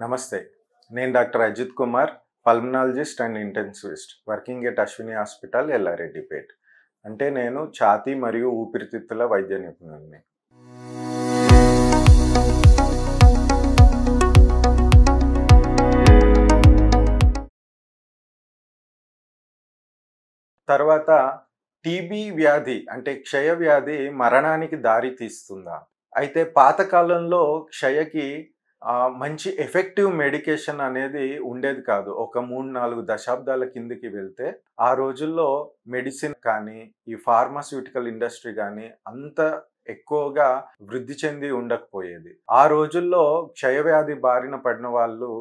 నమస్తే. నేను doctor Ajith Kumar, pulmonologist and intensivist working at Ashwini hospital, Yellareddypet. అంటే నేను ఛాతీ మరియు ఊపిరితిత్తుల వైద్య నిపుణుడిని. తర్వాత టీబీ వ్యాధి అంటే క్షయ వ్యాధి మరణానికి దారి తీస్తుందా? అయితే పాతకాలంలో క్షయకి మంచి ఎఫెక్టివ్ మెడికేషన్ అనేది ఉండేది కాదు. ఒక 3-4 దశాబ్దాల కిందకి వెళ్తే ఆ రోజుల్లో మెడిసిన్ కానీ, ఈ ఫార్మాస్యూటికల్ ఇండస్ట్రీ గానీ అంత ఎక్కువగా వృద్ధి చెంది ఉండకపోయేది. ఆ రోజుల్లో క్షయవ్యాధి బారిన పడిన వాళ్ళు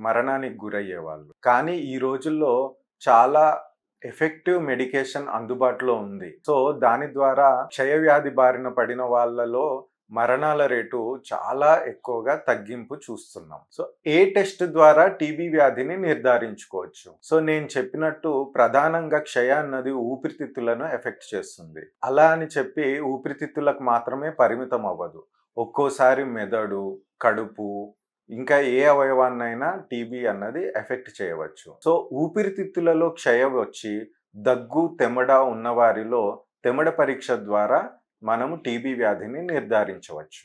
మరణానికి గురయ్యేవాళ్ళు. కానీ ఈ రోజుల్లో చాలా ఎఫెక్టివ్ మెడికేషన్ అందుబాటులో ఉంది. సో దాని ద్వారా క్షయవ్యాధి బారిన పడిన వాళ్ళలో మరణాల రేటు చాలా ఎక్కువగా తగ్గింపు చూస్తున్నాం. సో ఏ టెస్ట్ ద్వారా టీబీ వ్యాధిని నిర్ధారించుకోవచ్చు? సో నేను చెప్పినట్టు ప్రధానంగా క్షయ అన్నది ఊపిరితిత్తులను ఎఫెక్ట్ చేస్తుంది. అలా అని చెప్పి ఊపిరితిత్తులకు మాత్రమే పరిమితం అవ్వదు. ఒక్కోసారి మెదడు, కడుపు, ఇంకా ఏ అవయవాన్నైనా టీబీ అన్నది ఎఫెక్ట్ చేయవచ్చు. సో ఊపిరితిత్తులలో క్షయ వచ్చి దగ్గు, తెమడ ఉన్నవారిలో తెమడ పరీక్ష ద్వారా మనము టీబీ వ్యాధిని నిర్ధారించవచ్చు.